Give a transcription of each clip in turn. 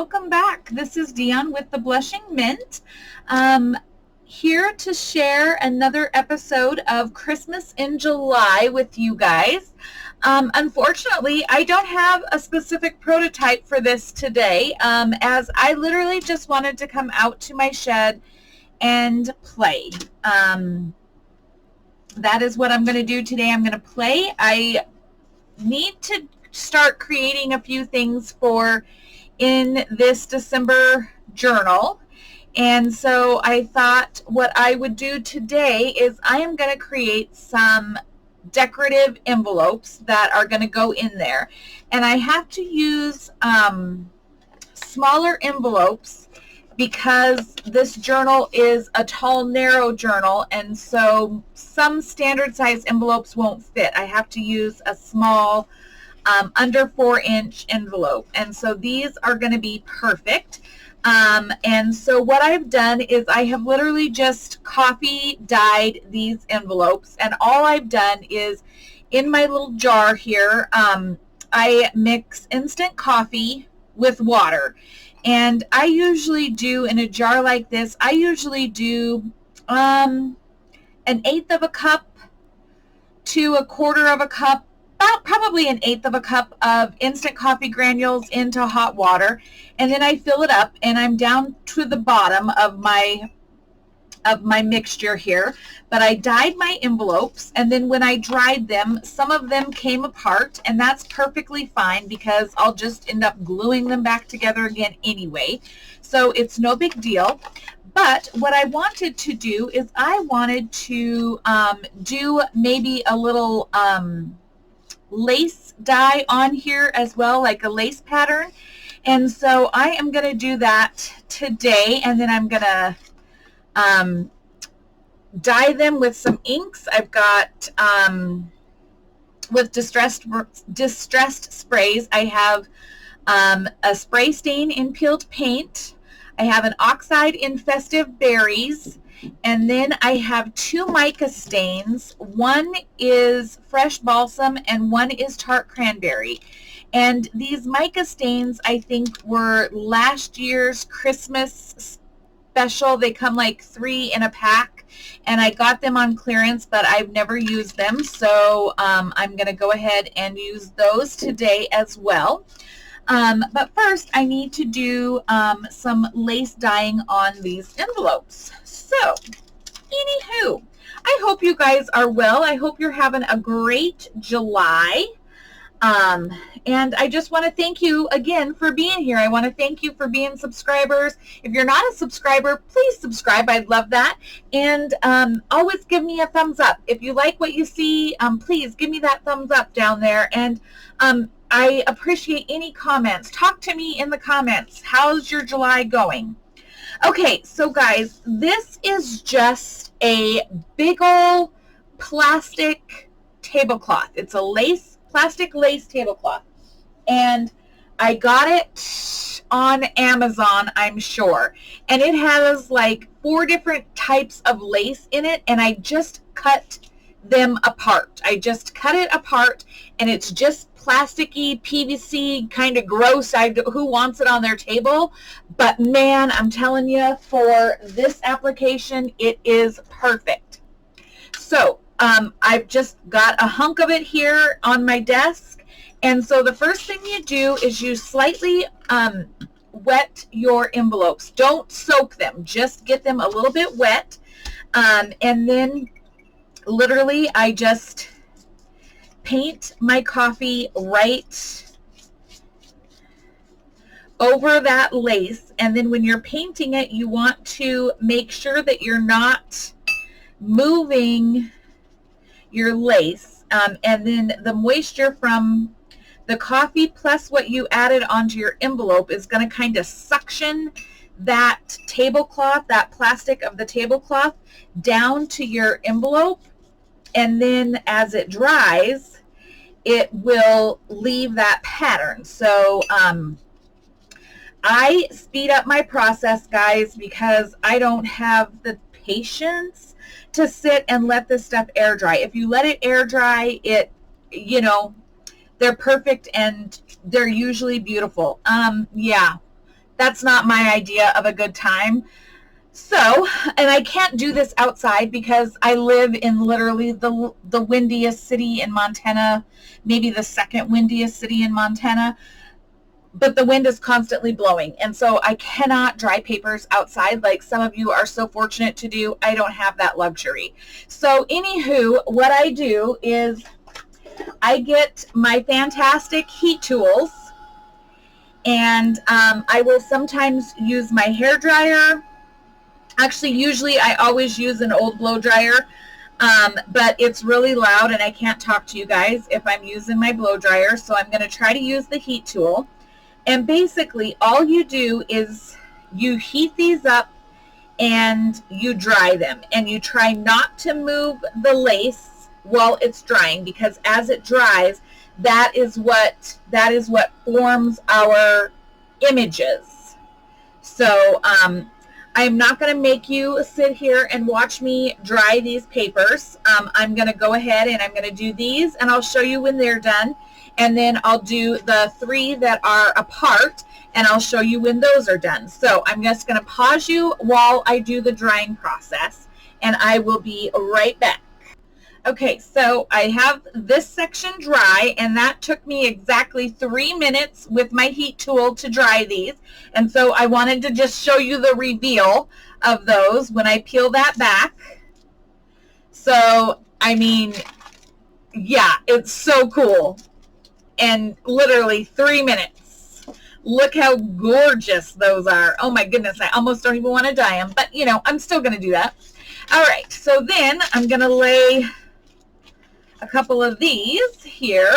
welcome back. This is Dion with the Blushing Mint. Here to share another episode of Christmas in July with you guys. Unfortunately, I don't have a specific prototype for this today, as I literally just wanted to come out to my shed and play. That is what I'm going to do today. I'm going to play. I need to start creating a few things for in this December journal. And so I thought what I would do today is I am going to create some decorative envelopes that are going to go in there. And I have to use smaller envelopes because this journal is a tall, narrow journal, and so some standard size envelopes won't fit. I have to use a small under 4-inch envelope, and so these are going to be perfect. And so what I've done is I have literally just coffee dyed these envelopes, and all I've done is in my little jar here, I mix instant coffee with water. And I usually do, in a jar like this, I usually do an 1/8 of a cup to a 1/4 of a cup, about probably an 1/8 of a cup of instant coffee granules into hot water, and then I fill it up, and I'm down to the bottom of my mixture here. But I dyed my envelopes, and then when I dried them, some of them came apart, and that's perfectly fine because I'll just end up gluing them back together again anyway, so it's no big deal. But what I wanted to do is I wanted to do maybe a little lace dye on here as well, like a lace pattern. And so I am going to do that today, and then I'm going to dye them with some inks. I've got with distressed sprays. I have a spray stain in peeled paint. I have an oxide in festive berries, and then I have 2 mica stains. One is fresh balsam and one is tart cranberry. And these mica stains, I think, were last year's Christmas special. They come like 3 in a pack, and I got them on clearance, but I've never used them, so I'm going to go ahead and use those today as well. But first, I need to do some lace dyeing on these envelopes. So, anywho, I hope you guys are well. I hope you're having a great July. And I just want to thank you again for being here. I want to thank you for being subscribers. If you're not a subscriber, please subscribe. I'd love that. And always give me a thumbs up. If you like what you see, please give me that thumbs up down there. And I appreciate any comments. Talk to me in the comments. How's your July going? Okay, so guys, this is just a big old plastic tablecloth. It's a plastic lace tablecloth. And I got it on Amazon, I'm sure. And it has like 4 different types of lace in it, and I just cut them apart. I just cut it apart, and it's just plasticky, PVC, kind of gross. Who wants it on their table? But man, I'm telling you, for this application, it is perfect. So I've just got a hunk of it here on my desk. And so the first thing you do is you slightly wet your envelopes. Don't soak them. Just get them a little bit wet. And then literally I just paint my coffee right over that lace. And then when you're painting it, you want to make sure that you're not moving your lace. And then the moisture from the coffee plus what you added onto your envelope is going to kind of suction that tablecloth, that plastic of the tablecloth, down to your envelope. And then as it dries, it will leave that pattern. So I speed up my process, guys, because I don't have the patience to sit and let this stuff air dry. If you let it air dry, they're perfect and they're usually beautiful. Yeah, that's not my idea of a good time. So, and I can't do this outside because I live in literally the windiest city in Montana, maybe the second windiest city in Montana, but the wind is constantly blowing. And so I cannot dry papers outside like some of you are so fortunate to do. I don't have that luxury. So anywho, what I do is I get my fantastic heat tools, and I will sometimes use my hair dryer. Actually, usually I always use an old blow dryer, but it's really loud and I can't talk to you guys if I'm using my blow dryer. So I'm going to try to use the heat tool. And basically all you do is you heat these up and you dry them. And you try not to move the lace while it's drying, because as it dries, that is what forms our images. So I'm not going to make you sit here and watch me dry these papers. I'm going to go ahead and I'm going to do these, and I'll show you when they're done. And then I'll do the 3 that are apart, and I'll show you when those are done. So I'm just going to pause you while I do the drying process, and I will be right back. Okay, so I have this section dry, and that took me exactly 3 minutes with my heat tool to dry these. And so I wanted to just show you the reveal of those when I peel that back. So, I mean, yeah, it's so cool. And literally 3 minutes. Look how gorgeous those are. Oh my goodness, I almost don't even want to dye them, but you know, I'm still going to do that. All right, so then I'm going to lay a couple of these here.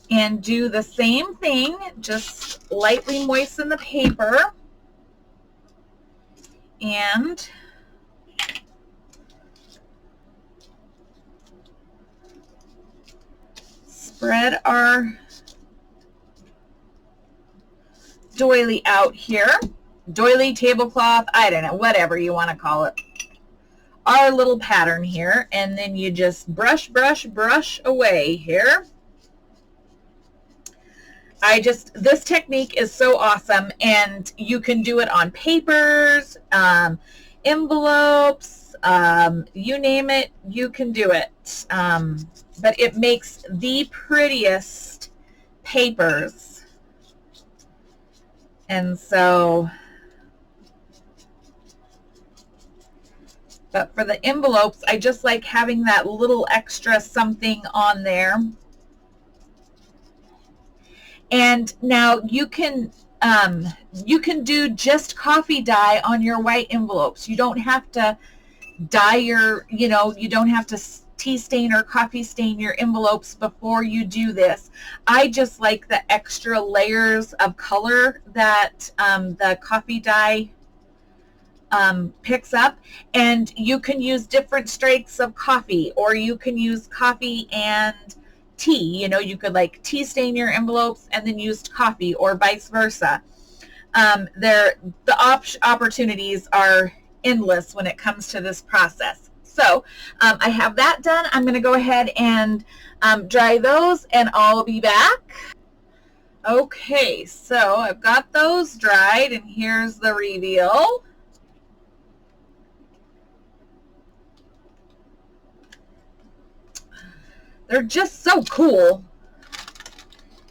And do the same thing, just lightly moisten the paper. And spread our doily out here. Doily, tablecloth, I don't know, whatever you want to call it. Our little pattern here, and then you just brush, brush, brush away here. This technique is so awesome, and you can do it on papers, envelopes, you name it, you can do it. But it makes the prettiest papers. And so, but for the envelopes, I just like having that little extra something on there. And now you can do just coffee dye on your white envelopes. You don't have to dye your, you don't have to tea stain or coffee stain your envelopes before you do this. I just like the extra layers of color that the coffee dye picks up. And you can use different strengths of coffee, or you can use coffee and tea. You could like tea stain your envelopes and then use coffee, or vice versa. The opportunities are endless when it comes to this process. So I have that done. I'm going to go ahead and dry those, and I'll be back. Okay, so I've got those dried, and here's the reveal. They're just so cool.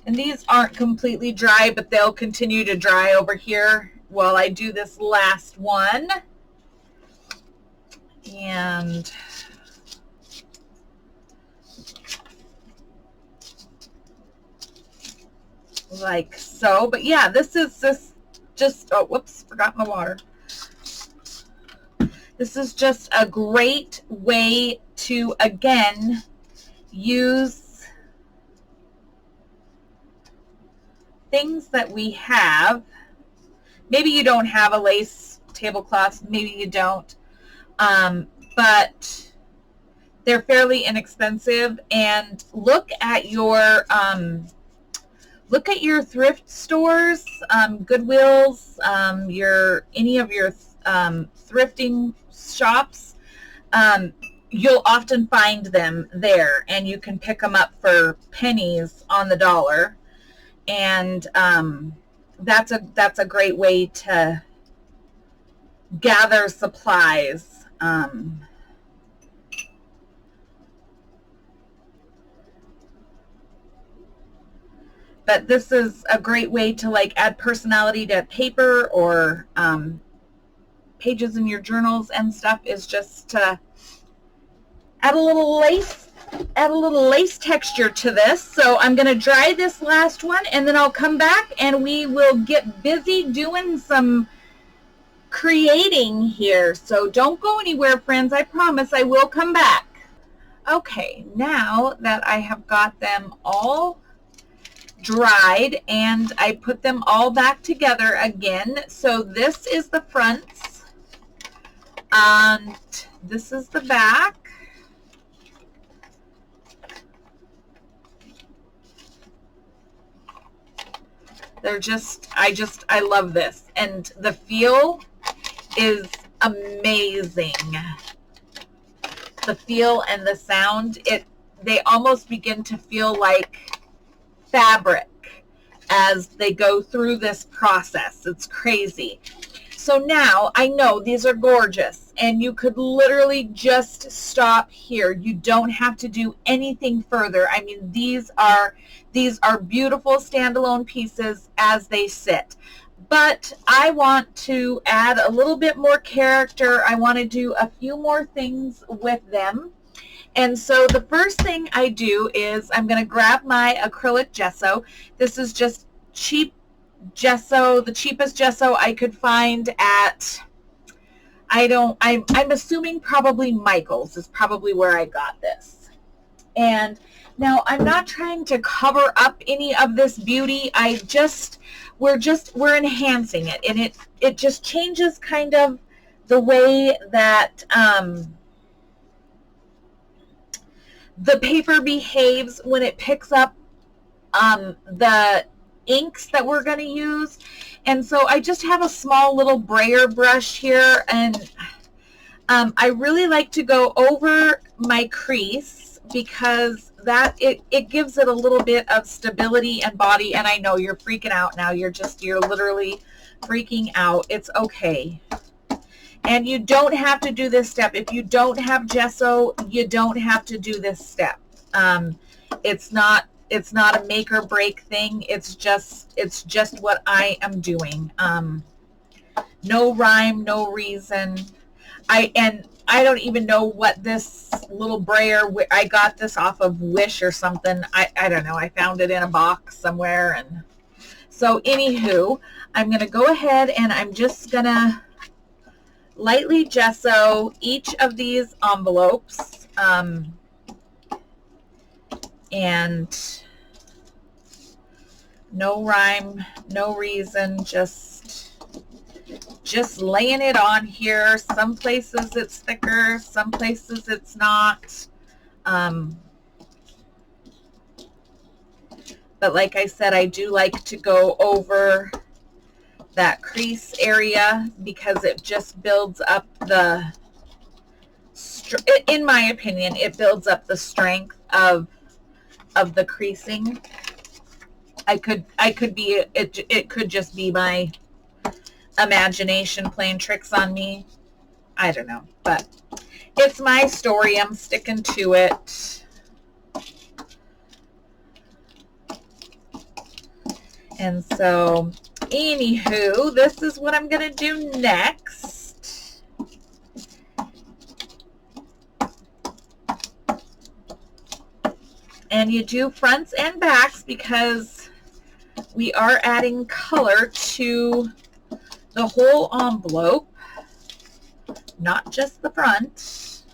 And these aren't completely dry, but they'll continue to dry over here while I do this last one. And like so. But yeah, this is just, oh, whoops, forgot my water. This is just a great way to, again, use things that we have. Maybe you don't have a lace tablecloth, maybe you don't, but they're fairly inexpensive. And look at your thrift stores, Goodwills, any of your thrifting shops. you'll often find them there, and you can pick them up for pennies on the dollar. And that's a great way to gather supplies. But this is a great way to like add personality to paper, or pages in your journals and stuff, is just to add a little lace texture to this. So I'm going to dry this last one, and then I'll come back and we will get busy doing some creating here. So don't go anywhere, friends. I promise I will come back. Okay, now that I have got them all dried and I put them all back together again. So this is the fronts and this is the back. I love this, and the feel is amazing. The feel and the sound, they almost begin to feel like fabric as they go through this process. It's crazy. So now I know these are gorgeous, and you could literally just stop here. You don't have to do anything further. I mean, these are beautiful standalone pieces as they sit. But I want to add a little bit more character. I want to do a few more things with them. And so the first thing I do is I'm going to grab my acrylic gesso. This is just cheap gesso, the cheapest gesso I could find at, I'm assuming probably Michael's is probably where I got this. And now I'm not trying to cover up any of this beauty. We're enhancing it, and it just changes kind of the way that the paper behaves when it picks up the inks that we're going to use. And so I just have a small little brayer brush here, and I really like to go over my crease because that it gives it a little bit of stability and body. And I know you're freaking out now. You're literally freaking out. It's okay. And you don't have to do this step. If you don't have gesso, you don't have to do this step. It's not a make or break thing. It's just what I am doing. No rhyme, no reason. I don't even know what this little brayer, I got this off of Wish or something. I don't know. I found it in a box somewhere. And so anywho, I'm going to go ahead and I'm just going to lightly gesso each of these envelopes. And no rhyme, no reason, just laying it on here. Some places it's thicker, some places it's not. But like I said, I do like to go over that crease area because it just builds up the, in my opinion, it builds up the strength of the creasing. It could just be my imagination playing tricks on me. I don't know, but it's my story. I'm sticking to it. And so, anywho, this is what I'm going to do next. And you do fronts and backs because we are adding color to the whole envelope, not just the front.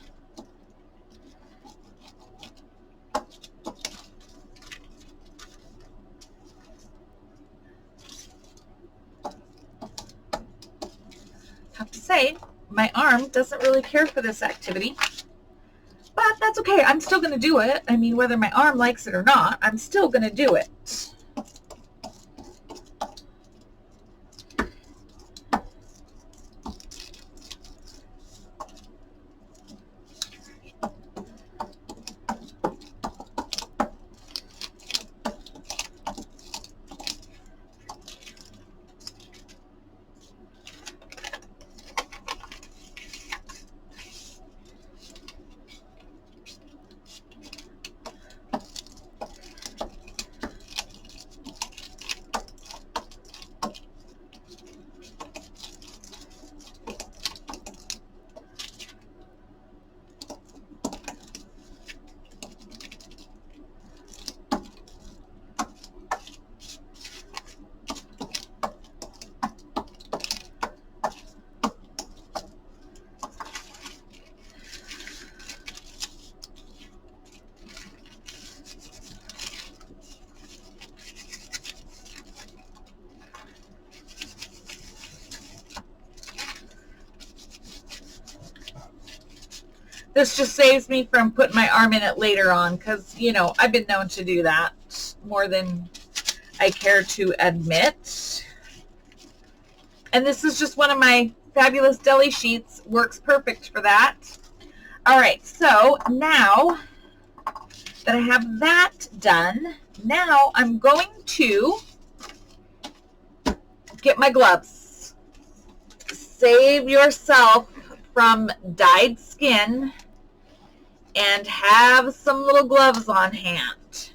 I have to say, my arm doesn't really care for this activity, but that's okay. I'm still going to do it. I mean, whether my arm likes it or not, I'm still going to do it. This just saves me from putting my arm in it later on because, you know, I've been known to do that more than I care to admit. And this is just one of my fabulous deli sheets. Works perfect for that. All right, so now that I have that done, now I'm going to get my gloves. Save yourself from dyed skin and have some little gloves on hand.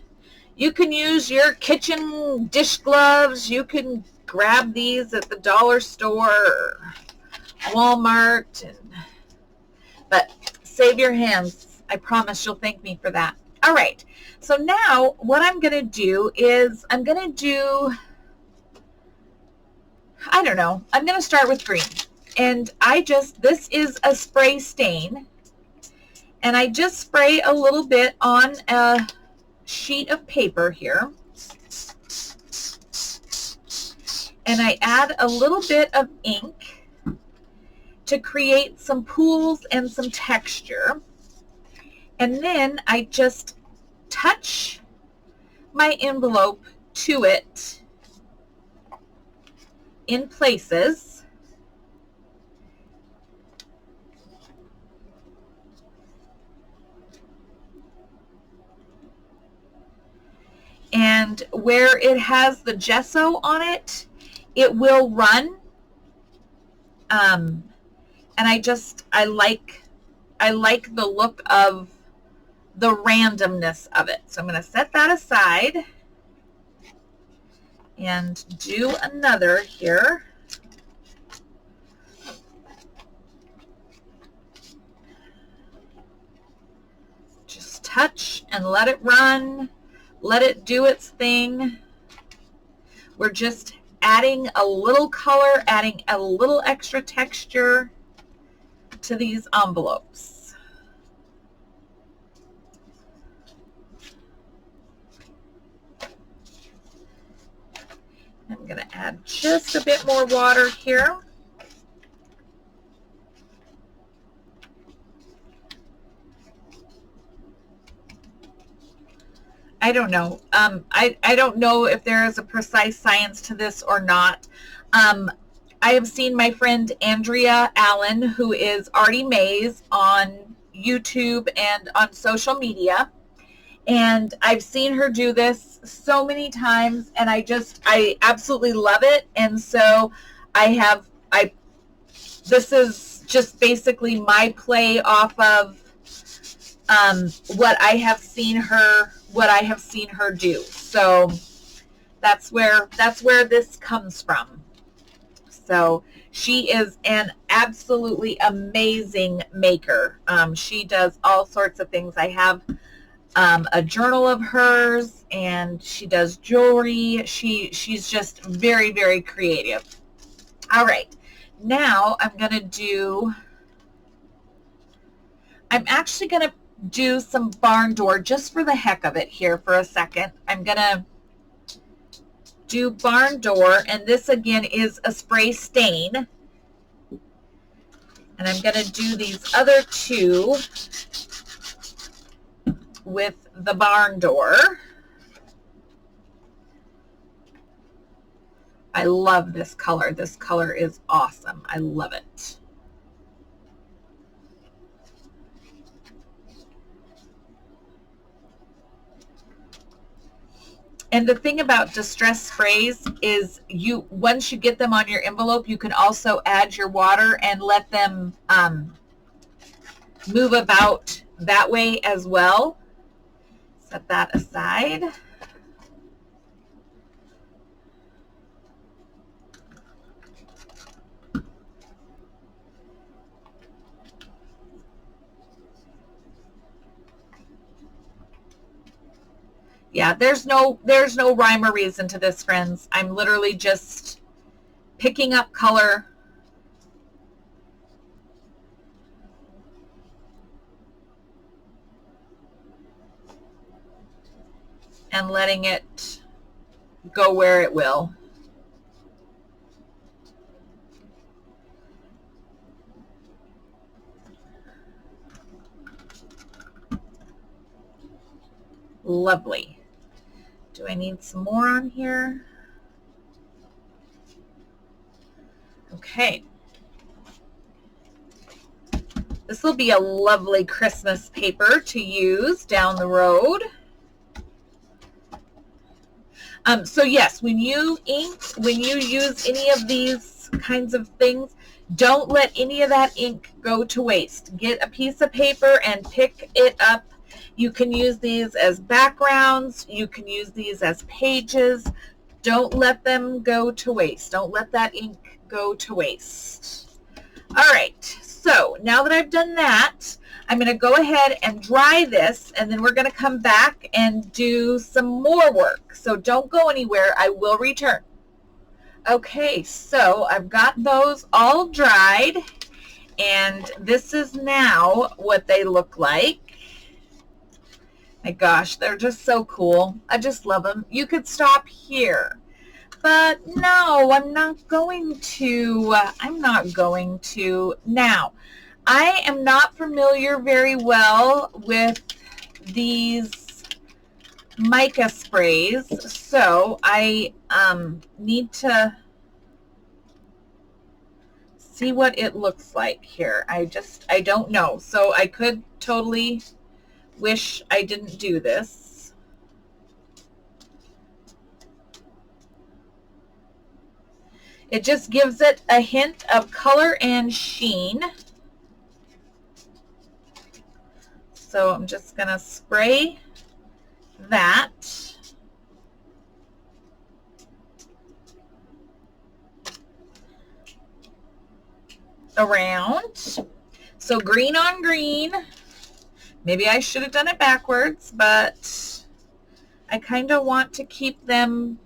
You can use your kitchen dish gloves. You can grab these at the dollar store, Walmart, but save your hands. I promise you'll thank me for that. All right, so now what I'm going to do is I'm going to start with green. And this is a spray stain. And I just spray a little bit on a sheet of paper here. And I add a little bit of ink to create some pools and some texture. And then I just touch my envelope to it in places. And where it has the gesso on it, it will run. And I like the look of the randomness of it. So I'm going to set that aside and do another here. Just touch and let it run. Let it do its thing. We're just adding a little color, adding a little extra texture to these envelopes. I'm going to add just a bit more water here. I don't know. I don't know if there is a precise science to this or not. I have seen my friend Andrea Allen, who is Artie Mays on YouTube and on social media. And I've seen her do this so many times, and I absolutely love it. And so this is just basically my play off of what I have seen her do. So that's where this comes from. So she is an absolutely amazing maker. She does all sorts of things. I have a journal of hers, and she does jewelry. She's just very, very creative. All right, now I'm actually going to do some barn door just for the heck of it here for a second. I'm going to do barn door, and this again is a spray stain. And I'm going to do these other two with the barn door. I love this color. This color is awesome. I love it. And the thing about distress sprays is once you get them on your envelope, you can also add your water and let them move about that way as well. Set that aside. Yeah, there's no rhyme or reason to this, friends. I'm literally just picking up color and letting it go where it will. Lovely. Do I need some more on here? Okay. This will be a lovely Christmas paper to use down the road. So yes, when you use any of these kinds of things, don't let any of that ink go to waste. Get a piece of paper and pick it up. You can use these as backgrounds. You can use these as pages. Don't let them go to waste. Don't let that ink go to waste. All right, so now that I've done that, I'm going to go ahead and dry this, and then we're going to come back and do some more work. So don't go anywhere. I will return. Okay, so I've got those all dried, and this is now what they look like. My gosh, they're just so cool. I just love them. You could stop here. But no, I'm not going to. Now, I am not familiar very well with these mica sprays, so I need to see what it looks like here. I don't know. So I could totally wish I didn't do this. It just gives it a hint of color and sheen. So I'm just going to spray that. Around. So green on green. Maybe I should have done it backwards, but I kind of want to keep them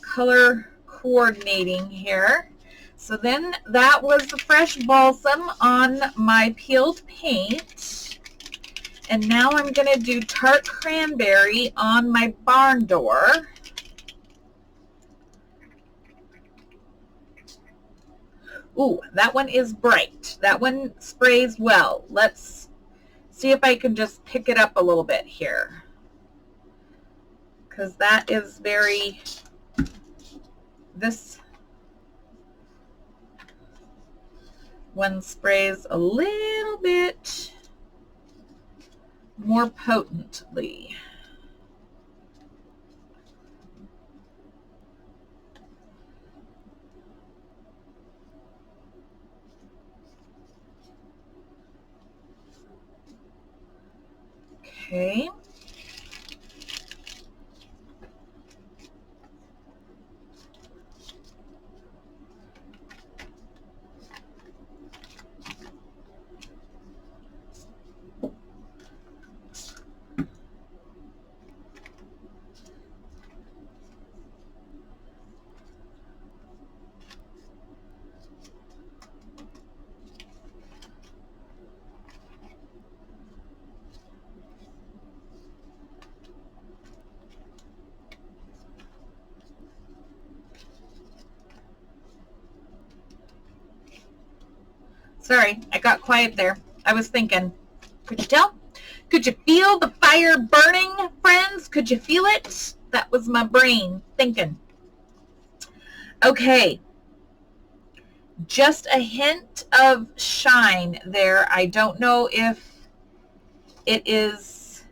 color coordinating here. So then that was the fresh balsam on my peeled paint. And now I'm going to do tart cranberry on my barn door. Ooh, that one is bright. That one sprays well. Let's see if I can just pick it up a little bit here, because that is very, this one sprays a little bit more potently. Okay. Sorry, I got quiet there. I was thinking. Could you tell? Could you feel the fire burning, friends? Could you feel it? That was my brain thinking. Okay. Just a hint of shine there. I don't know if it is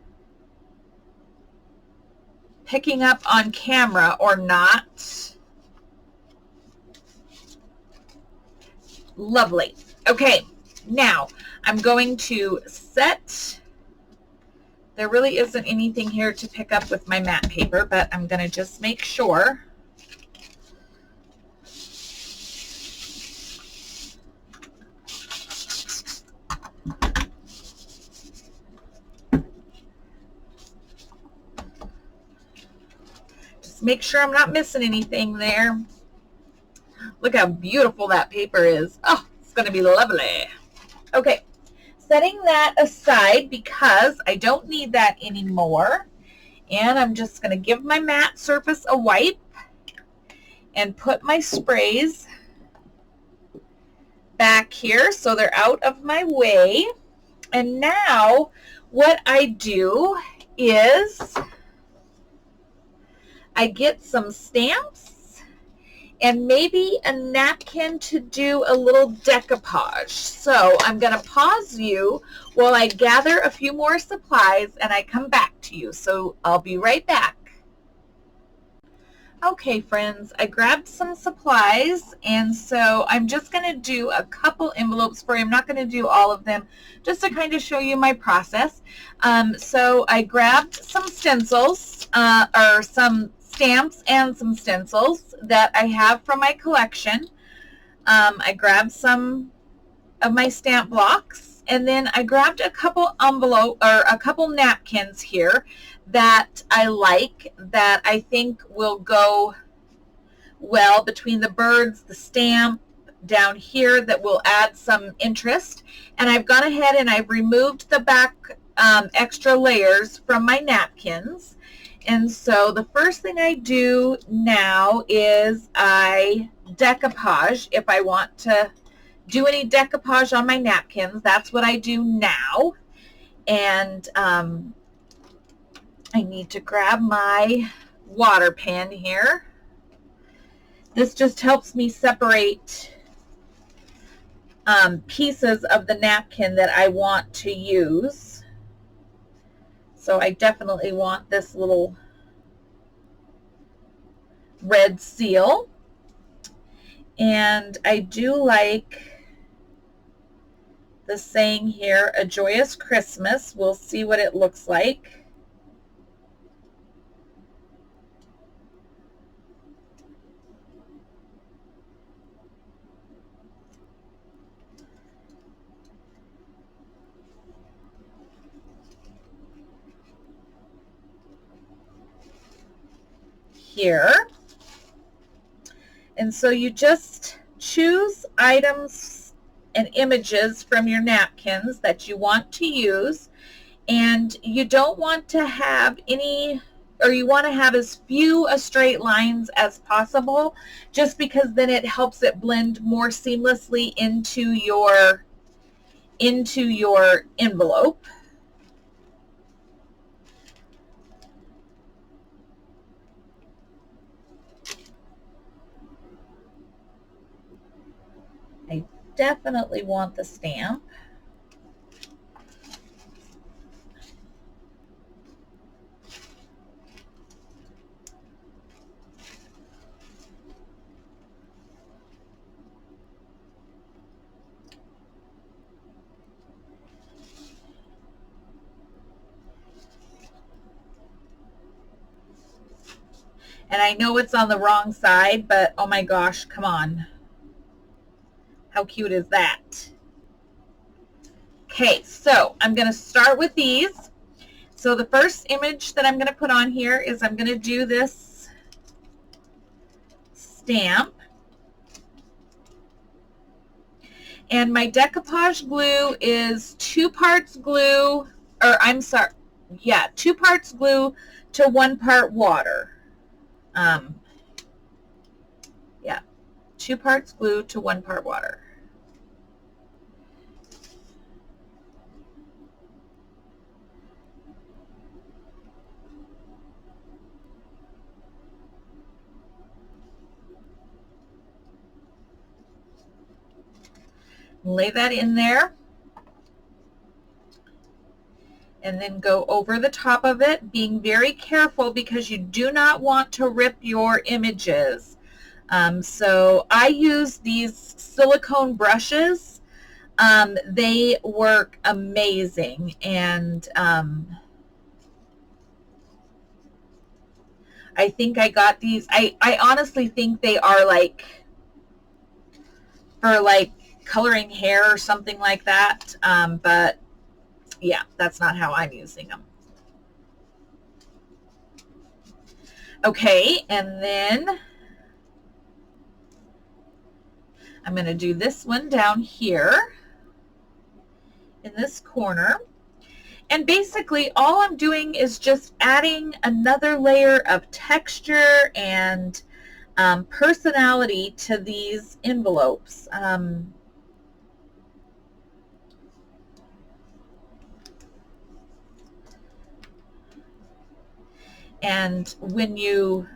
picking up on camera or not. Lovely. Okay, now I'm going to set, there really isn't anything here to pick up with my matte paper, but I'm going to just make sure. Just make sure I'm not missing anything there. Look how beautiful that paper is. Oh, it's going to be lovely. Okay, setting that aside because I don't need that anymore. And I'm just going to give my matte surface a wipe and put my sprays back here so they're out of my way. And now what I do is I get some stamps and maybe a napkin to do a little decoupage. So I'm going to pause you while I gather a few more supplies and I come back to you. So I'll be right back. Okay, friends, I grabbed some supplies, and so I'm just going to do a couple envelopes for you. I'm not going to do all of them, just to kind of show you my process. So I grabbed some stencils, or some stamps and some stencils that I have from my collection. I grabbed some of my stamp blocks, and then I grabbed a couple napkins here that I like, that I think will go well between the birds, the stamp down here, that will add some interest. And I've gone ahead and I've removed the back extra layers from my napkins. And so the first thing I do now is I decoupage. If I want to do any decoupage on my napkins, that's what I do now. And I need to grab my water pen here. This just helps me separate pieces of the napkin that I want to use. So I definitely want this little red seal. And I do like the saying here, "A Joyous Christmas." We'll see what it looks like. Here. And so you just choose items and images from your napkins that you want to use, and you don't want to have any, or you want to have as few straight lines as possible, just because then it helps it blend more seamlessly into your envelope. I definitely want the stamp. And I know it's on the wrong side, but oh my gosh, come on. How cute is that? Okay, so I'm going to start with these. So the first image that I'm going to put on here is I'm going to do this stamp. And my decoupage glue is 2 parts glue, or I'm sorry, yeah, 2 parts glue to 1 part water. Yeah, 2 parts glue to 1 part water. Lay that in there, and then go over the top of it, being very careful because you do not want to rip your images. So I use these silicone brushes. They work amazing, and I think I got these. I honestly think they are like for like coloring hair or something like that, but yeah, that's not how I'm using them. Okay, and then I'm going to do this one down here in this corner. And basically all I'm doing is just adding another layer of texture and personality to these envelopes. And when you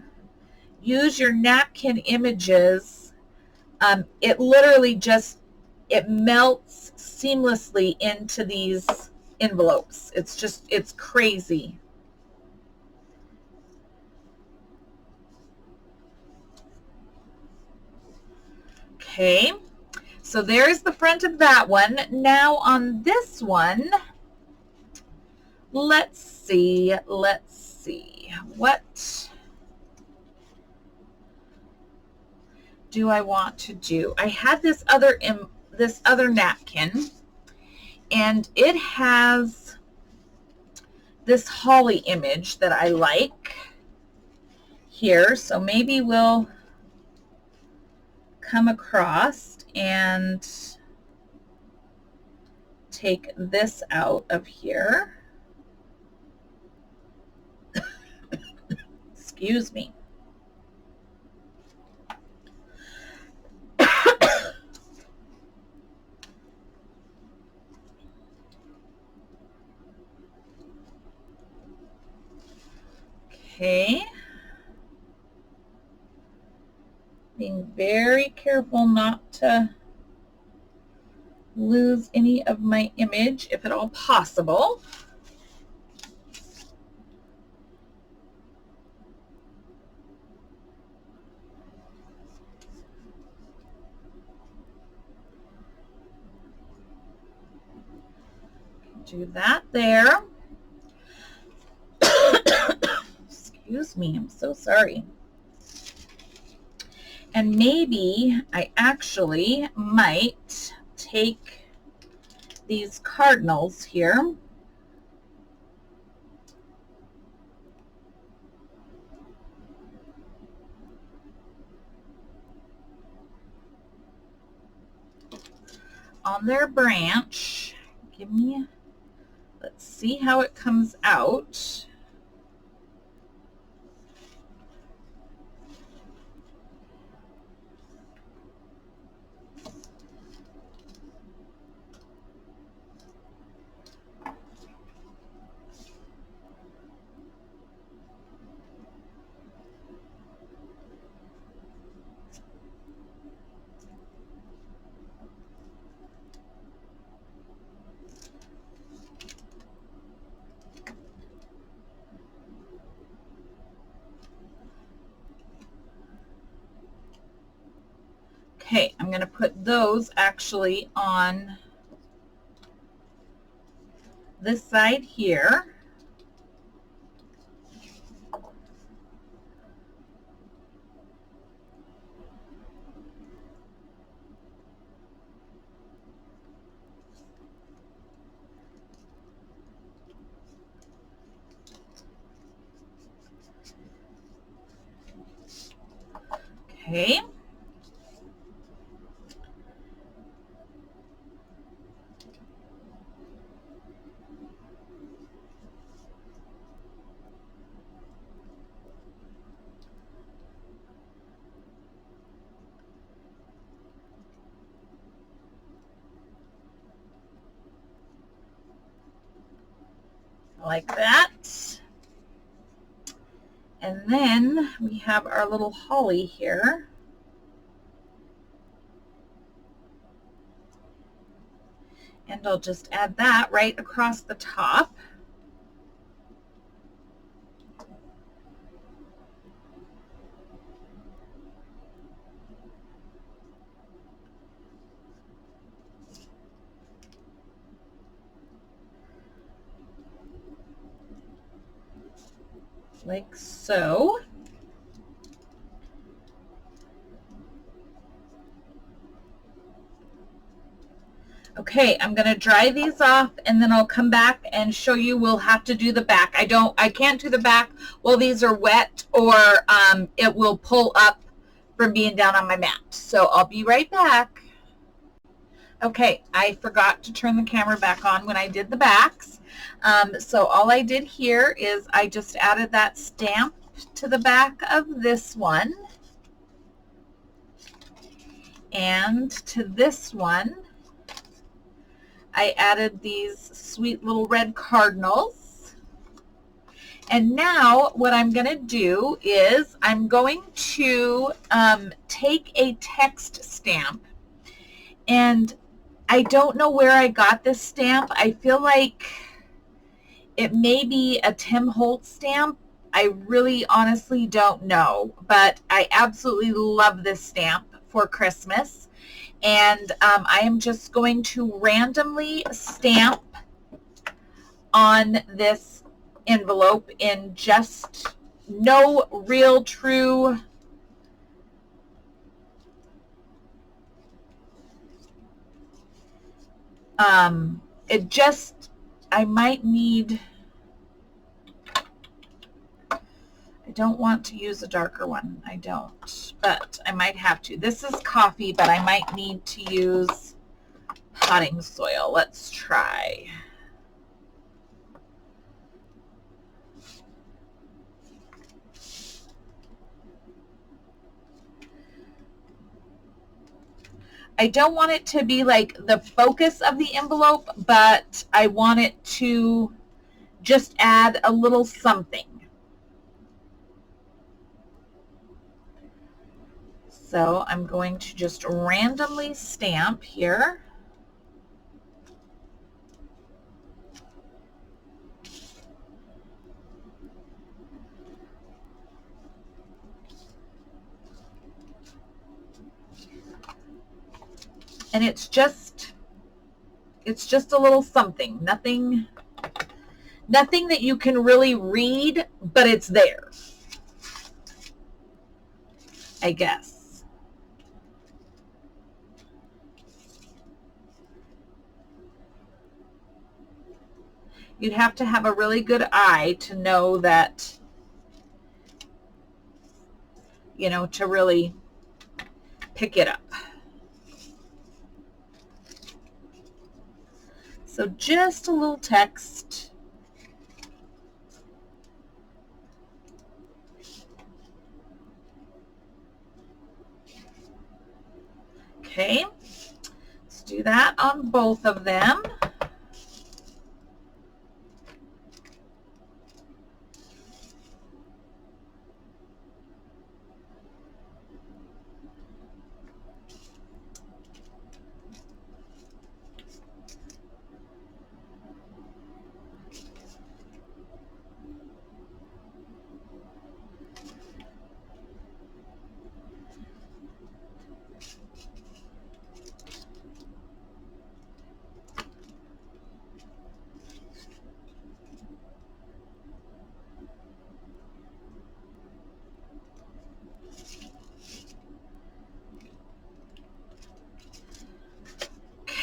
use your napkin images, it literally just, it melts seamlessly into these envelopes. It's just, it's crazy. Okay, so there's the front of that one. Now on this one, let's see, what do I want to do? I had this other napkin, and it has this holly image that I like here, so maybe we'll come across and take this out of here. Excuse me. Okay. Being very careful not to lose any of my image, if at all possible. Do that there. Excuse me, I'm so sorry. And maybe I actually might take these cardinals here on their branch. Let's see how it comes out. Okay, I'm going to put those actually on this side here. Okay. Like that. And then we have our little holly here. And I'll just add that right across the top. Like so. Okay, I'm going to dry these off, and then I'll come back and show you. We'll have to do the back. I can't do the back while these are wet, or it will pull up from being down on my mat. So I'll be right back. Okay, I forgot to turn the camera back on when I did the backs. So all I did here is I just added that stamp to the back of this one. And to this one, I added these sweet little red cardinals. And now what I'm going to do is I'm going to take a text stamp, and I don't know where I got this stamp. I feel like it may be a Tim Holtz stamp. I really honestly don't know, but I absolutely love this stamp for Christmas. And I am just going to randomly stamp on this envelope in just no real true it just, I might need, I don't want to use a darker one. I don't, but I might have to. This is coffee, but I might need to use potting soil. Let's try. I don't want it to be like the focus of the envelope, but I want it to just add a little something. So I'm going to just randomly stamp here. And it's just a little something, nothing that you can really read, but it's there, I guess. You'd have to have a really good eye to know that, you know, to really pick it up. So just a little text. Okay, let's do that on both of them.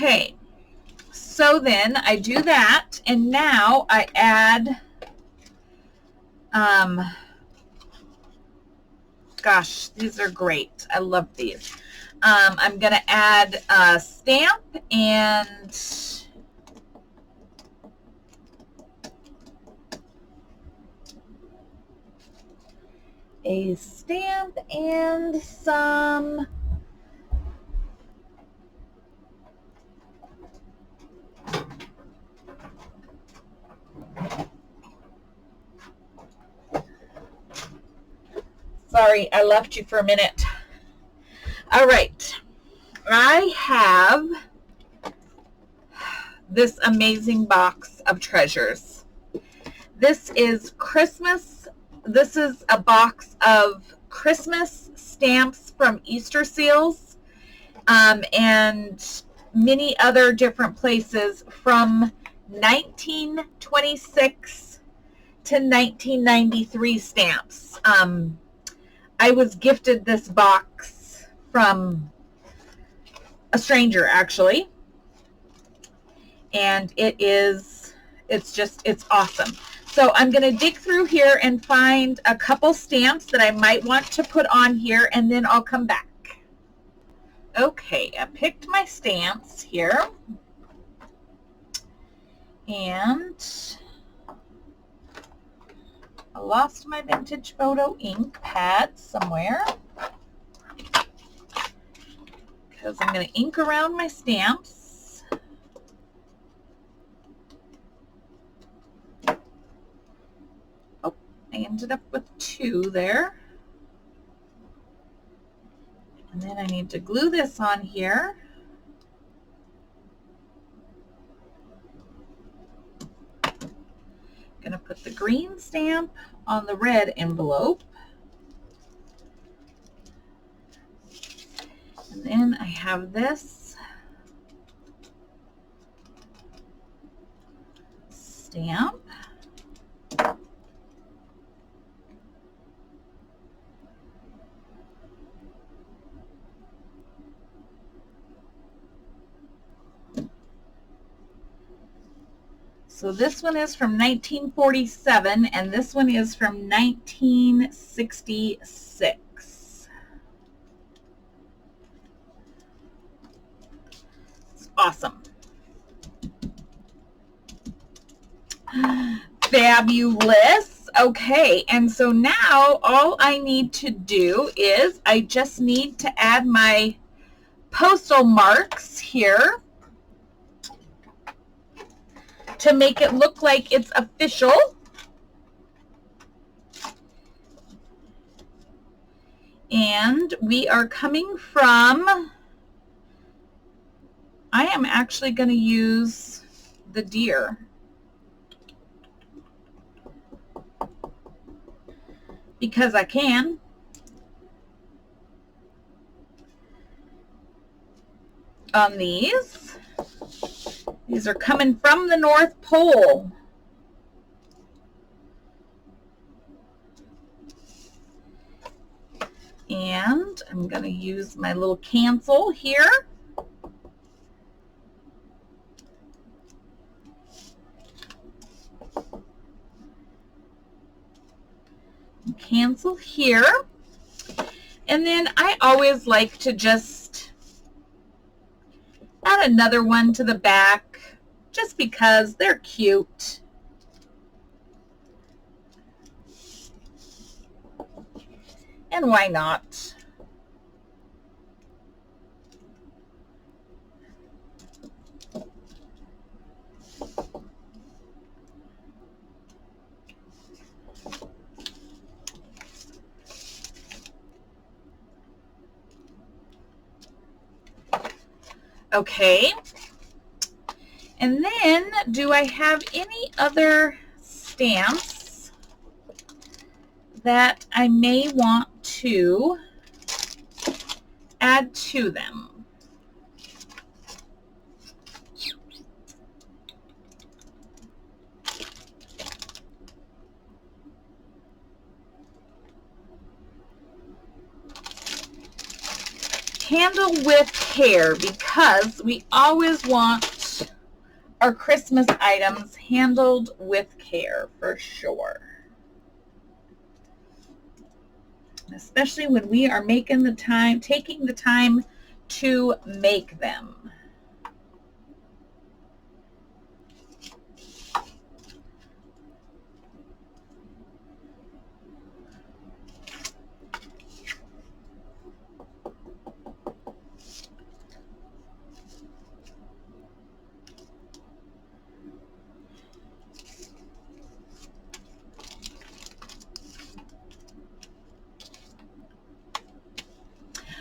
Okay, so then I do that, and now I add, gosh, these are great. I love these. I'm going to add a stamp and some sorry, I left you for a minute. All right, I have this amazing box of treasures. This is Christmas. This is a box of Christmas stamps from Easter seals and many other different places from 1926 to 1993 stamps. I was gifted this box from a stranger, actually, and it's awesome. So I'm going to dig through here and find a couple stamps that I might want to put on here, and then I'll come back. Okay, I picked my stamps here, and I lost my vintage photo ink pad somewhere because I'm going to ink around my stamps. Oh, ended up with 2 there. And then I need to glue this on here. I'm going to put the green stamp on the red envelope. And then I have this stamp. So this one is from 1947 and this one is from 1966. It's awesome. Fabulous. Okay, and so now all I need to do is I just need to add my postal marks here to make it look like it's official. And we are coming from, I am actually going to use the deer because I can. On these are coming from the North Pole. And I'm going to use my little cancel here. Cancel here. And then I always like to just add another one to the back just because they're cute. And why not? Okay. And then, do I have any other stamps that I may want to add to them? Handle with care, because we always want our Christmas items handled with care for sure. Especially when we are taking the time to make them.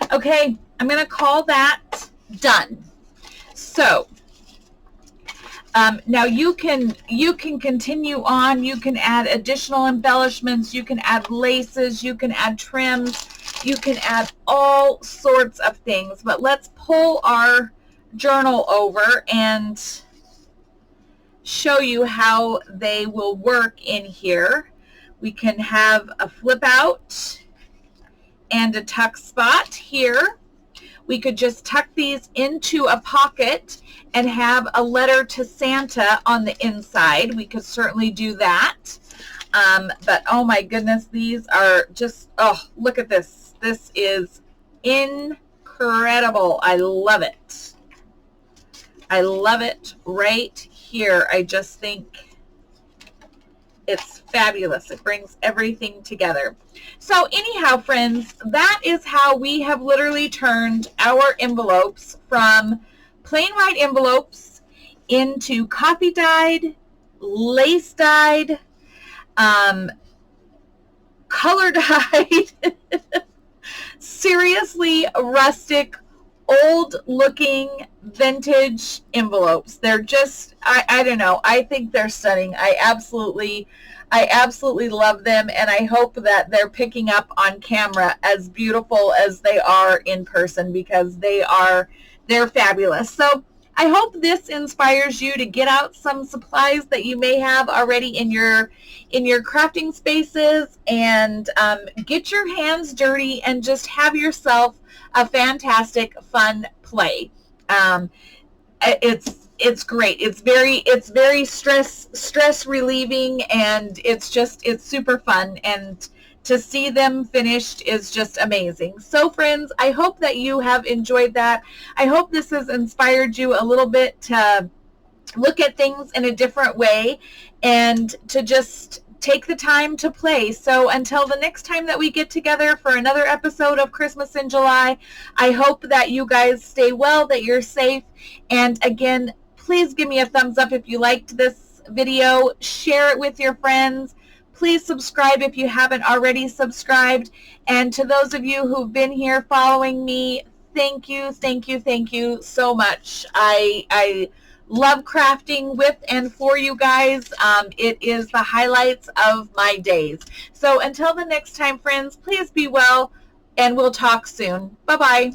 Okay, I'm going to call that done. So now you can continue on. You can add additional embellishments. You can add laces. You can add trims. You can add all sorts of things. But let's pull our journal over and show you how they will work in here. We can have a flip out and a tuck spot here. We could just tuck these into a pocket and have a letter to Santa on the inside. We could certainly do that. But oh my goodness, these are just, oh, look at this. This is incredible. I love it. I love it right here. I just think it's fabulous. It brings everything together. So anyhow, friends, that is how we have literally turned our envelopes from plain white envelopes into coffee dyed, lace dyed, color dyed, seriously rustic, old looking vintage envelopes. They're just, I don't know, I think they're stunning. I absolutely love them, and I hope that they're picking up on camera as beautiful as they are in person, because they're fabulous. So I hope this inspires you to get out some supplies that you may have already in your crafting spaces, and get your hands dirty and just have yourself a fantastic, fun play. It's great. It's very stress relieving, and it's super fun, and to see them finished is just amazing. So friends, I hope that you have enjoyed that. I hope this has inspired you a little bit to look at things in a different way and to just take the time to play. So until the next time that we get together for another episode of Christmas in July, I hope that you guys stay well, that you're safe, and again, please give me a thumbs up if you liked this video. Share it with your friends. Please subscribe if you haven't already subscribed. And to those of you who've been here following me, thank you so much. I love crafting with and for you guys. It is the highlights of my days. So until the next time, friends, please be well, and we'll talk soon. Bye-bye.